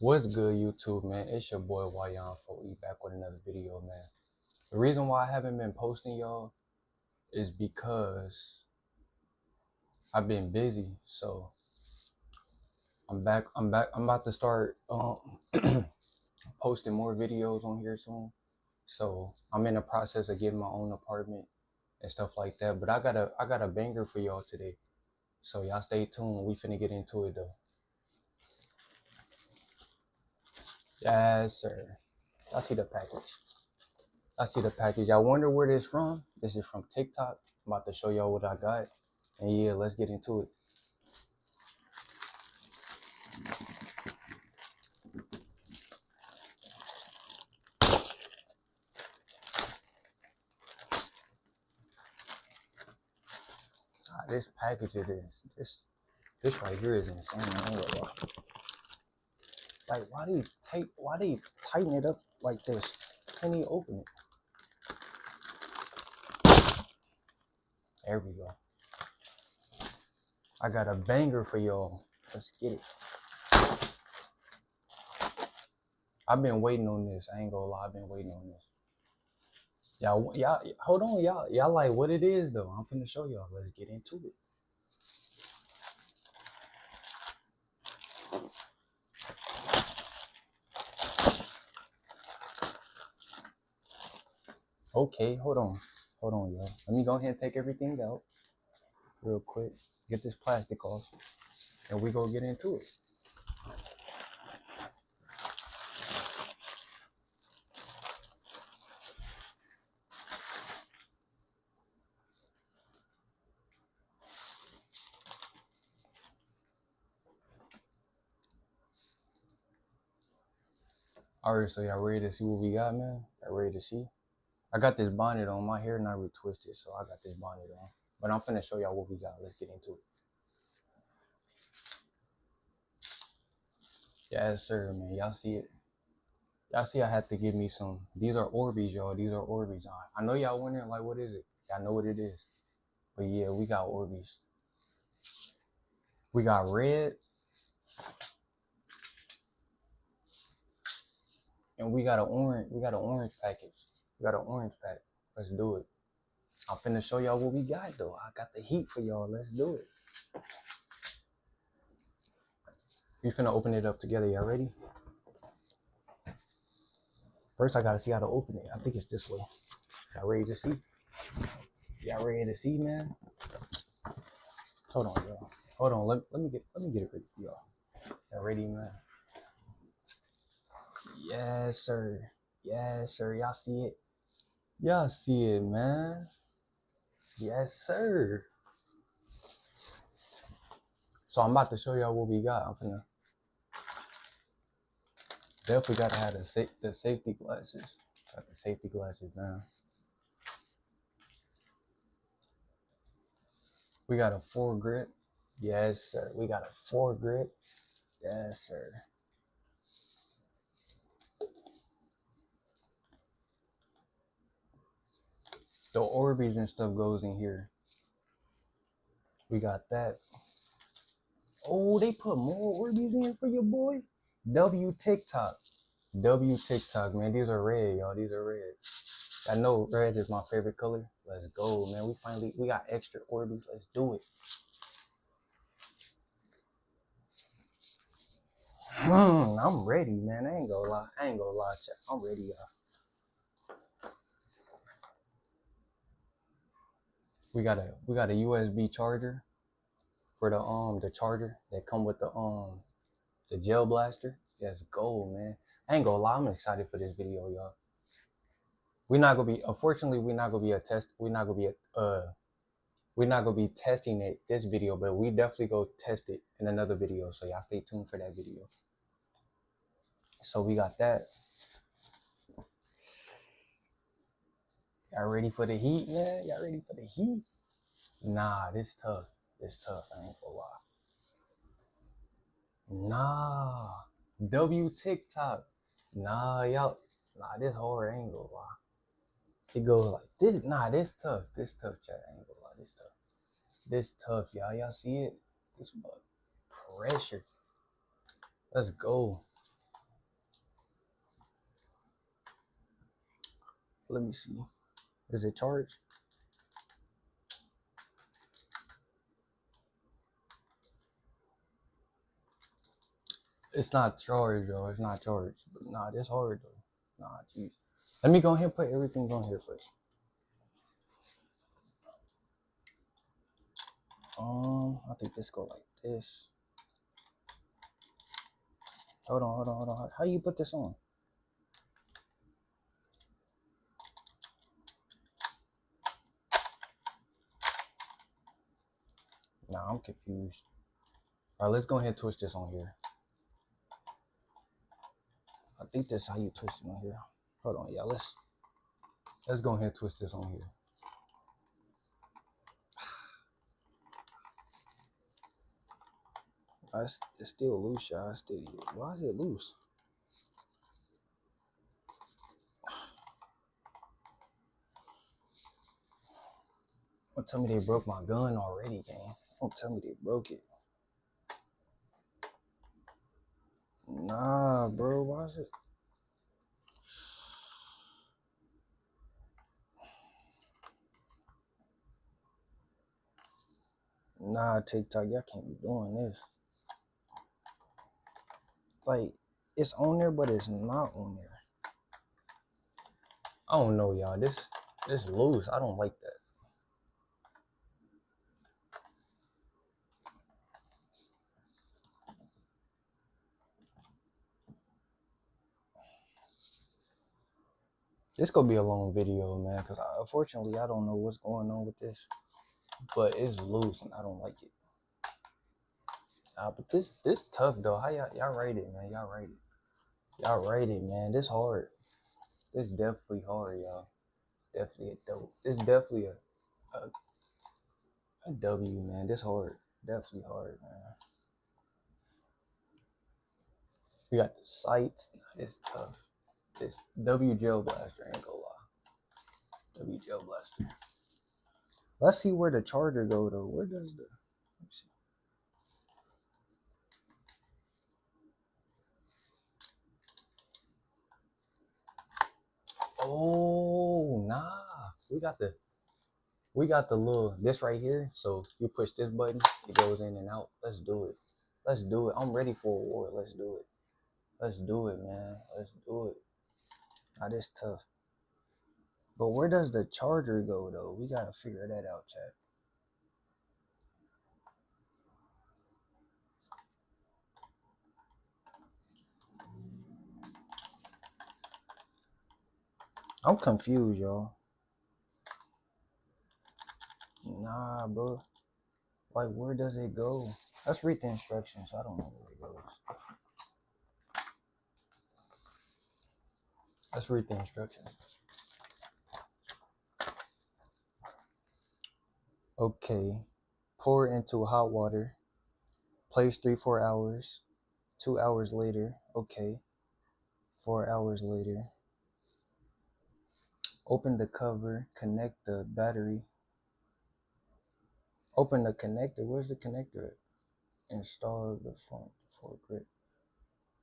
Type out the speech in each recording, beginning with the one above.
What's good, YouTube, man? It's your boy Wyan4E back with another video, man. The reason why I haven't been posting, y'all, is because I've been busy. So I'm back. I'm about to start posting more videos on here soon. So I'm in the process of getting my own apartment and stuff like that. But I got a banger for y'all today. So y'all stay tuned. We finna get into it though. Yes, sir. I see the package. I wonder where this from. This is from TikTok. I'm about to show y'all what I got. And yeah, let's get into it. This package it is. This right here is insane. I ain't gonna lie. Like, why do you tighten it up like this? Can't even open it. There we go. I got a banger for y'all. Let's get it. I've been waiting on this. I ain't gonna lie. I've been waiting on this. Y'all, hold on, y'all like what it is though. I'm finna show y'all. Let's get into it. Okay, hold on, y'all. Let me go ahead and take everything out real quick. Get this plastic off, and we gonna get into it. Alright, so y'all ready to see what we got, man? Y'all ready to see? I got this bonnet on. My hair not retwisted, so I got this bonnet on. But I'm finna show y'all what we got. Let's get into it. Yes, sir, man. Y'all see it? Y'all see I had to give me some. These are Orbeez, y'all. These are Orbeez. I know y'all wondering, like, what is it? Y'all know what it is. But yeah, we got Orbeez. We got red. And we got an orange. We got an orange package. We got an orange pack. Let's do it. I'm finna show y'all what we got, though. I got the heat for y'all. Let's do it. We finna open it up together. Y'all ready? First, I gotta see how to open it. I think it's this way. Y'all ready to see? Y'all ready to see, man? Hold on, y'all. Hold on. Let me get it ready for y'all. Y'all ready, man? Yes, sir. Yes, sir. Y'all see it? Y'all see it, man? Yes, sir. So I'm about to show y'all what we got. I'm finna definitely gotta have the safety glasses. Got the safety glasses now. We got a 4-grit. Yes, sir. We got a 4-grit. Yes, sir. The Orbeez and stuff goes in here. We got that. Oh, they put more Orbeez in for your boy? W TikTok, man. These are red, y'all. These are red. I know red is my favorite color. Let's go, man. We got extra Orbeez. Let's do it. I'm ready, man. I ain't gonna lie, chat. I'm ready, y'all. We got a USB charger for the charger that come with the gel blaster. Let's go, man. I ain't gonna lie, I'm excited for this video, y'all. Unfortunately, we're not gonna be testing it this video, but we definitely go test it in another video. So y'all stay tuned for that video. So we got that. Y'all ready for the heat, man? Y'all ready for the heat? Nah, this tough. I ain't gonna lie. Nah. W TikTok. Nah, y'all. Nah, this hard. I ain't gonna lie. It goes like this. Nah, this tough. Chat. I ain't gonna lie. This tough, y'all. Y'all see it? This pressure. Let's go. Let me see. Is it charged? It's not charged, though. It's not charged. But nah, this hard, though. Nah, jeez. Let me go ahead and put everything on here first. I think this go like this. Hold on. How you put this on? Nah, I'm confused. All right, let's go ahead and twist this on here. I think this is how you twist it on here. Hold on, y'all. Let's go ahead and twist this on here. It's still loose, y'all. Why is it loose? Don't tell me they broke my gun already, gang. Don't tell me they broke it. Nah, bro. Why is it? Nah, TikTok, y'all can't be doing this. Like, it's on there, but it's not on there. I don't know, y'all. This loose. I don't like that. This gonna be a long video, man, because unfortunately I don't know what's going on with this, but it's loose and I don't like it. But this tough though. How y'all rate it, man? Y'all rate it, man. This hard. This definitely hard, y'all. Definitely a dope. It's definitely a W, man. This hard. Definitely hard, man. We got the sights. It's tough. This W Gel Blaster, ain't gonna lie. W Gel Blaster. Let's see where the charger go though. Where does the? Let's see. Oh nah, we got the little this right here. So you push this button, it goes in and out. Let's do it. Let's do it. I'm ready for a war. Let's do it. Let's do it, man. Let's do it. Nah, this tough. But where does the charger go though? We gotta figure that out, chat. I'm confused, y'all. Nah, bro. Like, where does it go? Let's read the instructions. I don't know where it goes. Let's read the instructions. Okay. Pour into hot water. Place 3-4 hours. 2 hours later. Okay. 4 hours later. Open the cover. Connect the battery. Open the connector. Where's the connector at? Install the front for grip.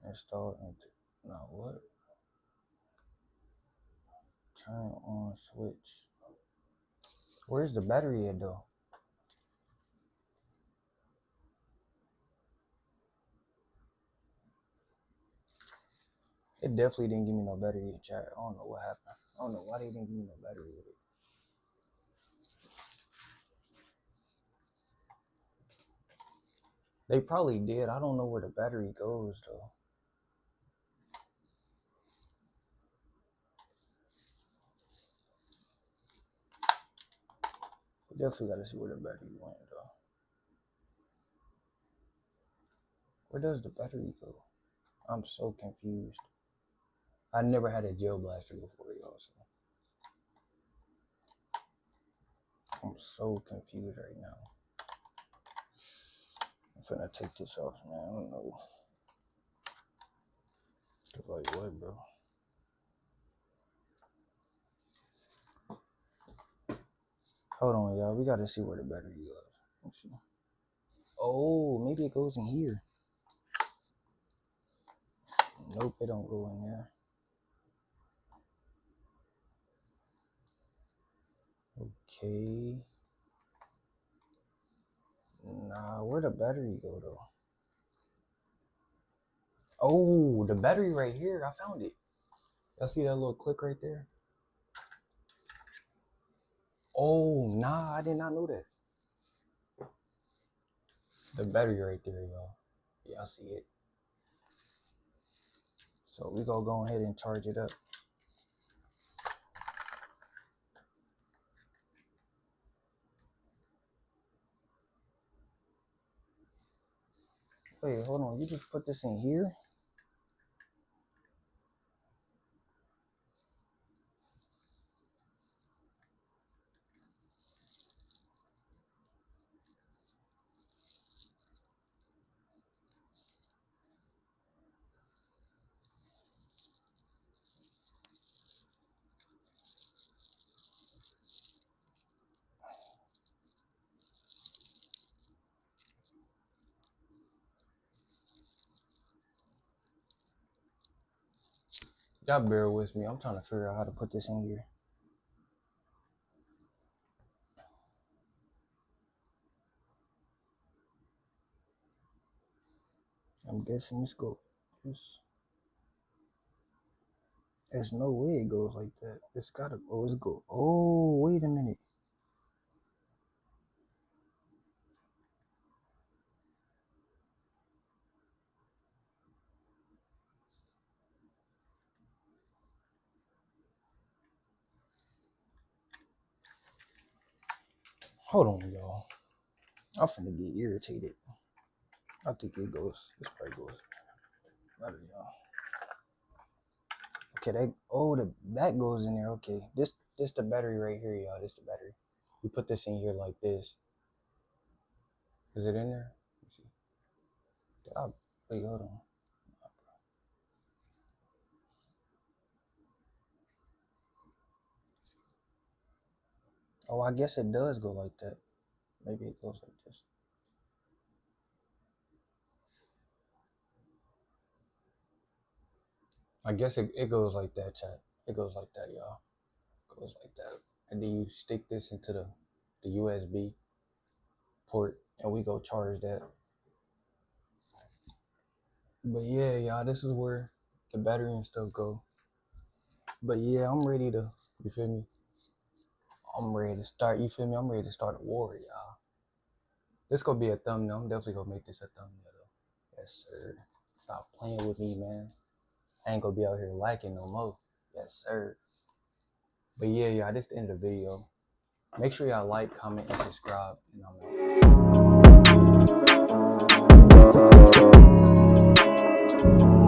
Install into. Now what? Turn on switch. Where's the battery at though? It definitely didn't give me no battery, chat. I don't know what happened. I don't know why they didn't give me no battery with it. They probably did. I don't know where the battery goes though. We definitely gotta see where the battery went though. Where does the battery go? I'm so confused. I never had a gel blaster before, y'all. So I'm so confused right now. I'm finna take this off, man. I don't know. Like what, bro? Hold on, y'all. We gotta see where the battery goes. Let's see. Oh, maybe it goes in here. Nope, it don't go in there. Okay. Nah, where'd the battery go though? Oh, the battery right here. I found it. Y'all see that little click right there? Oh, nah, I did not know that. The battery right there, y'all. Y'all see it. So we gonna go ahead and charge it up. Wait, hold on. You just put this in here? Y'all bear with me. I'm trying to figure out how to put this in here. I'm guessing this goes. There's no way it goes like that. It's gotta. Oh, it's go. Oh, wait a minute. Hold on, y'all. I'm finna get irritated. I think it goes. This probably goes better, y'all. Okay, that goes in there. Okay, this the battery right here, y'all. This the battery. We put this in here like this. Is it in there? Let's see. Wait, hold on. Oh, I guess it does go like that. Maybe it goes like this. I guess it goes like that, chat. It goes like that, y'all. It goes like that. And then you stick this into the USB port and we go charge that. But yeah, y'all, this is where the battery and stuff go. But yeah, I'm ready to, you feel me? I'm ready to start, you feel me? I'm ready to start a war, y'all. This gonna be a thumbnail. I'm definitely gonna make this a thumbnail though. Yes, sir. Stop playing with me, man. I ain't gonna be out here liking no more. Yes, sir. But yeah, y'all, this is the end of the video. Make sure y'all like, comment, and subscribe. And I'm out.